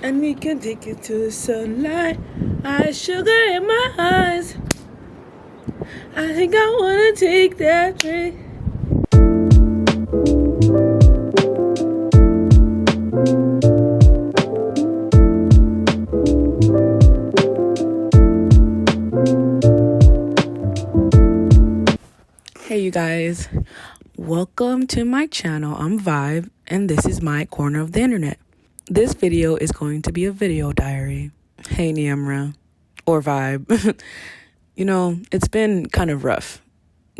And we can take it to the sunlight. I sugar in my eyes. I think I wanna take that drink. Hey you guys, welcome to my channel. I'm Vibe and this is my corner of the internet. This video is going to be a video diary. Hey Niamra, or Vibe. It's been kind of rough.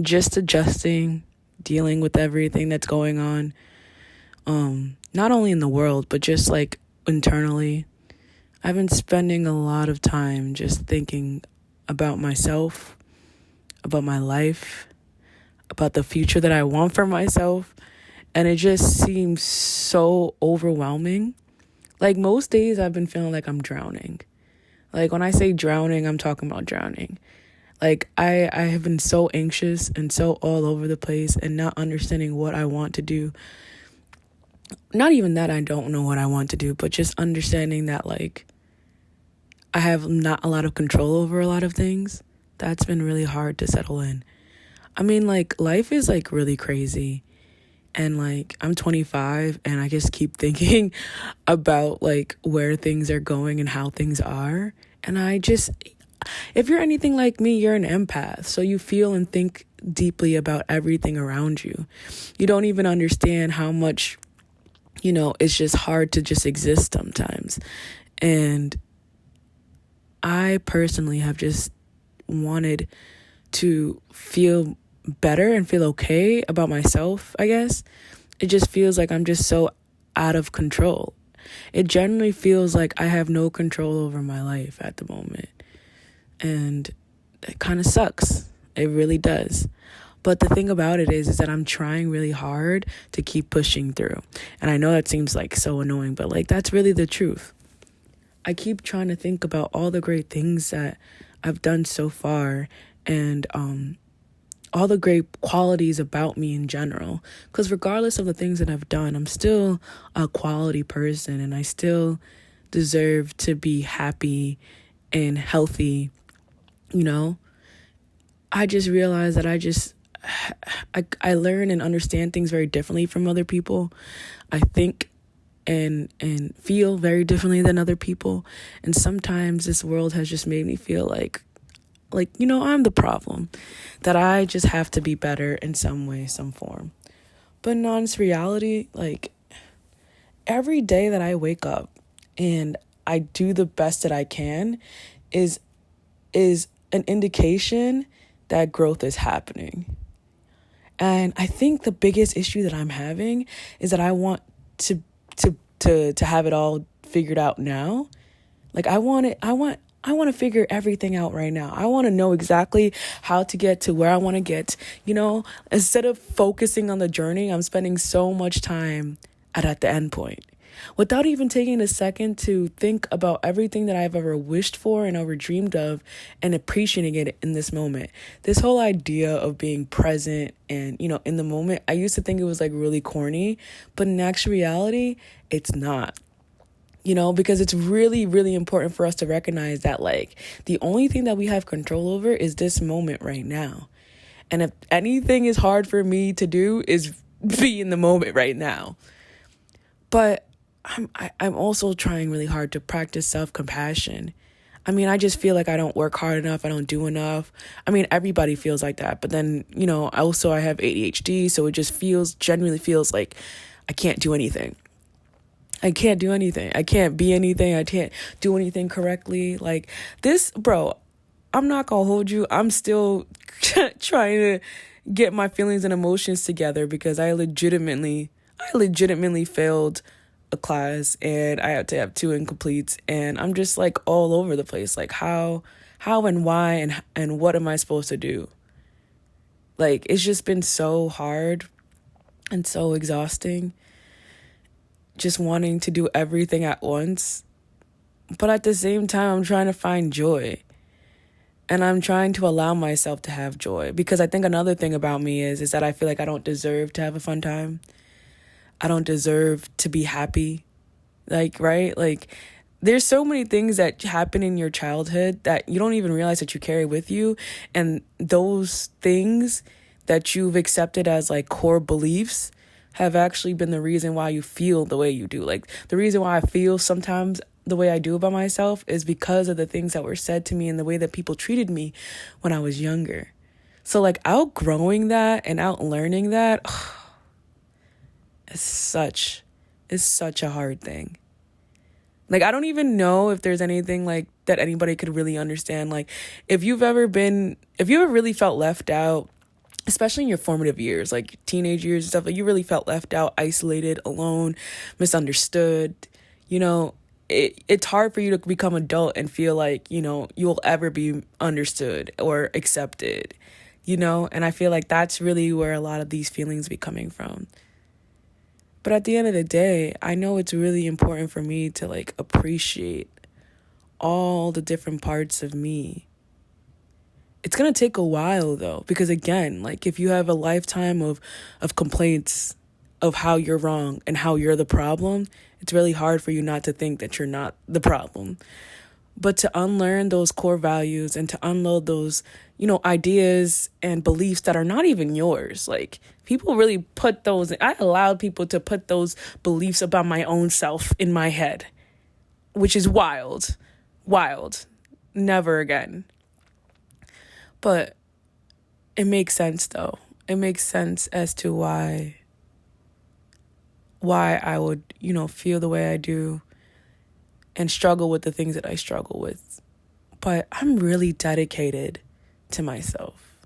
Just adjusting, dealing with everything that's going on. Not only in the world, but just like internally. I've been spending a lot of time just thinking about myself, about my life, about the future that I want for myself. And it just seems so overwhelming. Like most days I've been feeling like I'm drowning. Like when I say drowning, I'm talking about drowning. Like I have been so anxious and so all over the place and not understanding what I want to do. Not even that I don't know what I want to do, but just understanding that like I have not a lot of control over a lot of things. That's been really hard to settle in. I mean, like life is like really crazy. And like I'm 25 and I just keep thinking about like where things are going and how things are. And if you're anything like me, you're an empath. So you feel and think deeply about everything around you. You don't even understand how much, it's just hard to just exist sometimes. And I personally have just wanted to feel better and feel okay about myself, I guess. It just feels like I'm just so out of control. It generally feels like I have no control over my life at the moment. And it kind of sucks. It really does. But the thing about it is that I'm trying really hard to keep pushing through. And I know that seems like so annoying, but like that's really the truth. I keep trying to think about all the great things that I've done so far and all the great qualities about me in general. Because regardless of the things that I've done, I'm still a quality person and I still deserve to be happy and healthy. I just realized that I learn and understand things very differently from other people. I think and feel very differently than other people. And sometimes this world has just made me feel like I'm the problem, that I just have to be better in some way, some form. But in honest reality, like every day that I wake up and I do the best that I can is an indication that growth is happening. And I think the biggest issue that I'm having is that I want to have it all figured out now. Like I want to figure everything out right now. I want to know exactly how to get to where I want to get. Instead of focusing on the journey, I'm spending so much time at the end point without even taking a second to think about everything that I've ever wished for and ever dreamed of and appreciating it in this moment. This whole idea of being present and, in the moment, I used to think it was like really corny, but in actual reality, it's not. Because it's really, really important for us to recognize that like the only thing that we have control over is this moment right now. And if anything is hard for me to do is be in the moment right now. But I'm also trying really hard to practice self-compassion. I mean, I just feel like I don't work hard enough. I don't do enough. I mean, everybody feels like that. But then, also I have ADHD. So it just genuinely feels like I can't do anything. I can't do anything. I can't be anything. I can't do anything correctly. Like this, bro, I'm not gonna hold you. I'm still trying to get my feelings and emotions together because I legitimately failed a class and I had to have 2 incompletes and I'm just like all over the place. Like how and why and what am I supposed to do? Like it's just been so hard and so exhausting. Just wanting to do everything at once. But at the same time, I'm trying to find joy. And I'm trying to allow myself to have joy. Because I think another thing about me is that I feel like I don't deserve to have a fun time. I don't deserve to be happy. Like, right? Like, there's so many things that happen in your childhood that you don't even realize that you carry with you. And those things that you've accepted as like core beliefs have actually been the reason why you feel the way you do. Like, the reason why I feel sometimes the way I do about myself is because of the things that were said to me and the way that people treated me when I was younger. So like outgrowing that and outlearning that is such a hard thing. Like, I don't even know if there's anything like that anybody could really understand. Like, if you ever really felt left out, especially in your formative years, like teenage years and stuff, like you really felt left out, isolated, alone, misunderstood, you know, it's hard for you to become adult and feel like, you know, you'll ever be understood or accepted, you know? And I feel like that's really where a lot of these feelings be coming from. But at the end of the day, I know it's really important for me to like appreciate all the different parts of me. It's going to take a while though, because again, like if you have a lifetime of complaints of how you're wrong and how you're the problem, it's really hard for you not to think that you're not the problem. But to unlearn those core values and to unload those, you know, ideas and beliefs that are not even yours. Like, people really put those, I allowed people to put those beliefs about my own self in my head, which is wild. Wild. Never again. But it makes sense though. It makes sense as to why I would, you know, feel the way I do and struggle with the things that I struggle with. But I'm really dedicated to myself.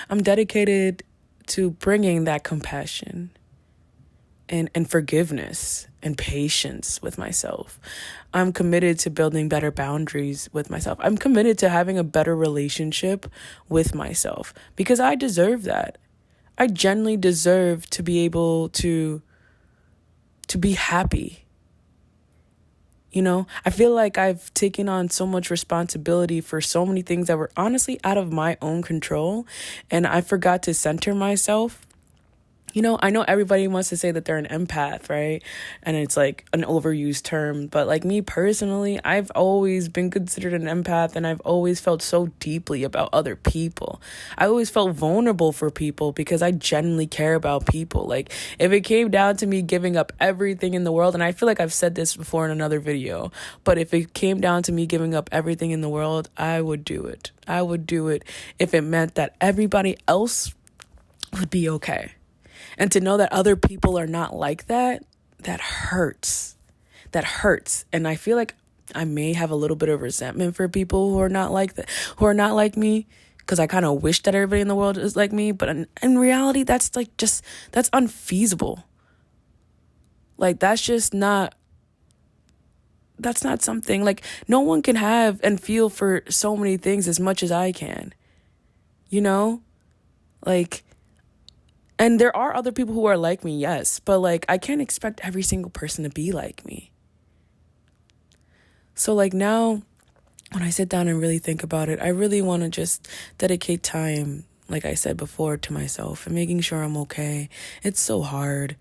I'm dedicated to bringing that compassion and forgiveness and patience with myself. I'm committed to building better boundaries with myself. I'm committed to having a better relationship with myself because I deserve that. I genuinely deserve to be able to be happy. You know, I feel like I've taken on so much responsibility for so many things that were honestly out of my own control, and I forgot to center myself. You know, I know everybody wants to say that they're an empath, right? And it's like an overused term. But like me personally, I've always been considered an empath and I've always felt so deeply about other people. I always felt vulnerable for people because I genuinely care about people. Like if it came down to me giving up everything in the world, and I feel like I've said this before in another video, but if it came down to me giving up everything in the world, I would do it. I would do it if it meant that everybody else would be okay. And to know that other people are not like that, that hurts. That hurts. And I feel like I may have a little bit of resentment for people who are not like that, who are not like me, because I kind of wish that everybody in the world is like me. But in reality, that's that's unfeasible. Like, that's not something, like, no one can have and feel for so many things as much as I can. You know? Like, and there are other people who are like me, yes, but like I can't expect every single person to be like me. So like now when I sit down and really think about it, I really want to just dedicate time, like I said before, to myself and making sure I'm okay. It's so hard.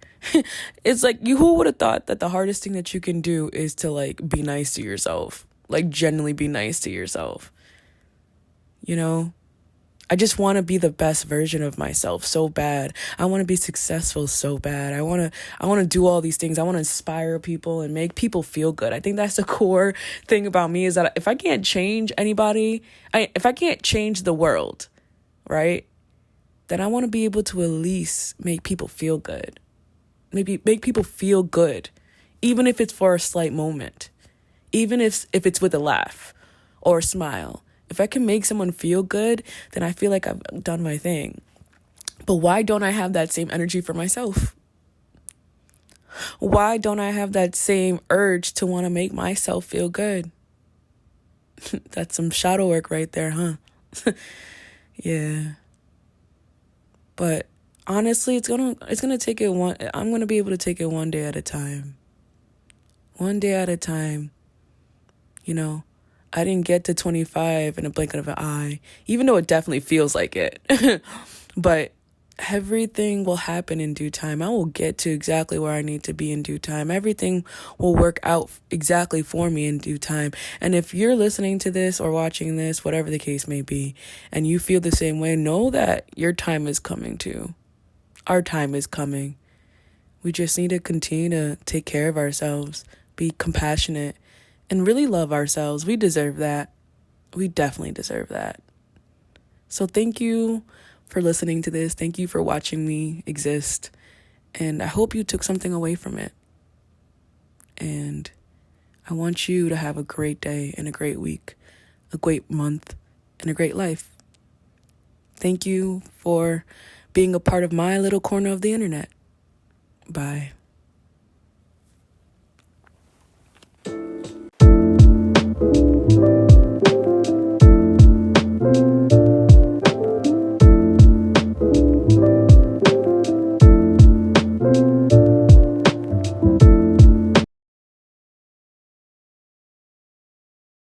It's like, who would have thought that the hardest thing that you can do is to like be nice to yourself, like genuinely be nice to yourself. You know? I just want to be the best version of myself so bad. I want to be successful so bad. I want to do all these things. I want to inspire people and make people feel good. I think that's the core thing about me, is that if I can't change anybody, if I can't change the world, right, then I want to be able to at least make people feel good. Maybe make people feel good, even if it's for a slight moment, even if it's with a laugh or a smile. If I can make someone feel good, then I feel like I've done my thing. But why don't I have that same energy for myself? Why don't I have that same urge to want to make myself feel good? That's some shadow work right there, huh? Yeah. But honestly, it's gonna take it I'm gonna be able to take it one day at a time. One day at a time. You know, I didn't get to 25 in a blink of an eye, even though it definitely feels like it. But everything will happen in due time. I will get to exactly where I need to be in due time. Everything will work out exactly for me in due time. And if you're listening to this or watching this, whatever the case may be, and you feel the same way, know that your time is coming too. Our time is coming. We just need to continue to take care of ourselves, be compassionate, and really love ourselves. We deserve that. We definitely deserve that. So thank you for listening to this. Thank you for watching me exist. And I hope you took something away from it. And I want you to have a great day and a great week, a great month, and a great life. Thank you for being a part of my little corner of the internet. Bye.